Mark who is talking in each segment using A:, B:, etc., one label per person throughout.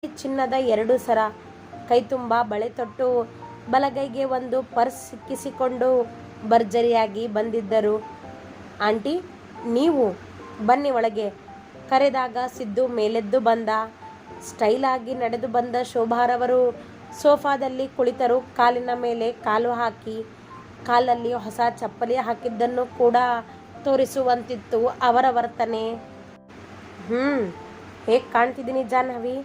A: ಚಿನ್ನದ 2 ಸರ, ಕೈತುಂಬ ಬಳೆ ತೊಟ್ಟು, ಬಲಗೈಗೆ ಒಂದು ಪರ್ಸ್ ಸಿಕ್ಕಿಸಿಕೊಂಡು ಭರ್ಜರಿಯಾಗಿ ಬಂದಿದ್ದರು. ಆಂಟಿ, ನೀವು ಬನ್ನಿ ಒಳಗೆ ಕರೆದಾಗ ಸಿದ್ದು ಮೇಲೆದ್ದು ಬಂದ. ಸ್ಟೈಲ್ ಆಗಿ ನಡೆದು ಬಂದ ಶೋಭಾರವರು ಸೋಫಾದಲ್ಲಿ ಕುಳಿತರು. ಕಾಲಿನ ಮೇಲೆ ಕಾಲು ಹಾಕಿ ಕಾಲಲ್ಲಿ ಹೊಸ ಚಪ್ಪಲಿ ಹಾಕಿದ್ದನ್ನು ಕೂಡ ತೋರಿಸುವಂತಿತ್ತು ಅವರ ವರ್ತನೆ. ಹೇಗೆ ಕಾಣ್ತಿದ್ದೀನಿ ಜಾಹ್ನವಿ?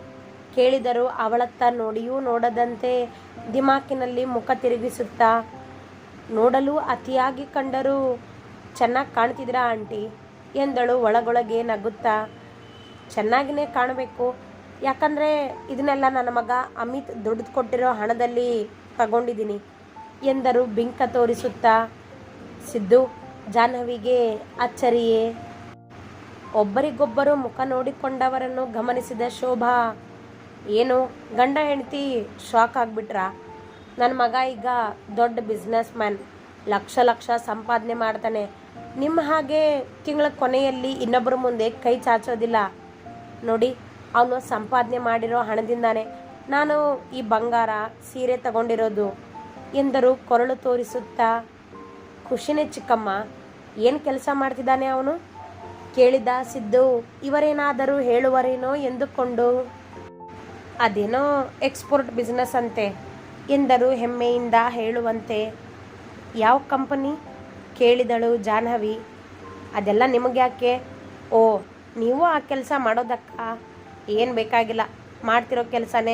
A: ಕೇಳಿದರು ಅವಳತ್ತ ನೋಡಿಯೂ ನೋಡದಂತೆ ದಿಮಾಕಿನಲ್ಲಿ ಮುಖ ತಿರುಗಿಸುತ್ತಾ. ನೋಡಲು ಅತಿಯಾಗಿ ಕಂಡರೂ ಚೆನ್ನಾಗಿ ಕಾಣ್ತಿದ್ದೀರಾ ಆಂಟಿ ಎಂದಳು ಒಳಗೊಳಗೆ ನಗುತ್ತಾ. ಚೆನ್ನಾಗಿಯೇ ಕಾಣಬೇಕು, ಯಾಕಂದರೆ ಇದನ್ನೆಲ್ಲ ನನ್ನ ಮಗ ಅಮಿತ್ ದುಡ್ದು ಕೊಟ್ಟಿರೋ ಹಣದಲ್ಲಿ ತಗೊಂಡಿದ್ದೀನಿ ಎಂದರು ಬಿಂಕ ತೋರಿಸುತ್ತಾ. ಸಿದ್ದು, ಜಾಹ್ನವಿಗೆ ಅಚ್ಚರಿಯೇ. ಒಬ್ಬರಿಗೊಬ್ಬರು ಮುಖ ನೋಡಿಕೊಂಡವರನ್ನು ಗಮನಿಸಿದ ಶೋಭಾ, ಏನು ಗಂಡ ಹೆಂಡತಿ ಶಾಕ್ ಆಗಿಬಿಟ್ರಾ? ನನ್ನ ಮಗ ಈಗ ದೊಡ್ಡ ಬಿಸ್ನೆಸ್ ಮ್ಯಾನ್, ಲಕ್ಷ ಸಂಪಾದನೆ ಮಾಡ್ತಾನೆ. ನಿಮ್ಮ ಹಾಗೆ ತಿಂಗಳ ಕೊನೆಯಲ್ಲಿ ಇನ್ನೊಬ್ಬರ ಮುಂದೆ ಕೈ ಚಾಚೋದಿಲ್ಲ ನೋಡಿ. ಅವನು ಸಂಪಾದನೆ ಮಾಡಿರೋ ಹಣದಿಂದಾನೆ ನಾನು ಈ ಬಂಗಾರ ಸೀರೆ ತಗೊಂಡಿರೋದು ಎಂದರು ಕೊರಳು ತೋರಿಸುತ್ತಾ. ಖುಷಿನೇ ಚಿಕ್ಕಮ್ಮ. ಏನು ಕೆಲಸ ಮಾಡ್ತಿದ್ದಾನೆ ಅವನು ಕೇಳಿದ ಸಿದ್ದು. ಇವರೇನಾದರೂ ಹೇಳುವರೇನೋ ಎಂದುಕೊಂಡು. ಅದೇನೋ ಎಕ್ಸ್ಪೋರ್ಟ್ ಬಿಸ್ನೆಸ್ ಅಂತೆ ಎಂದರು ಹೆಮ್ಮೆಯಿಂದ ಹೇಳುವಂತೆ. ಯಾವ ಕಂಪನಿ ಕೇಳಿದಳು ಜಾಹ್ನವಿ. ಅದೆಲ್ಲ ನಿಮಗೆ ಯಾಕೆ? ಓ, ನೀವು ಆ ಕೆಲಸ ಮಾಡೋದಕ್ಕ? ಏನು ಬೇಕಾಗಿಲ್ಲ, ಮಾಡ್ತಿರೋ ಕೆಲಸನೇ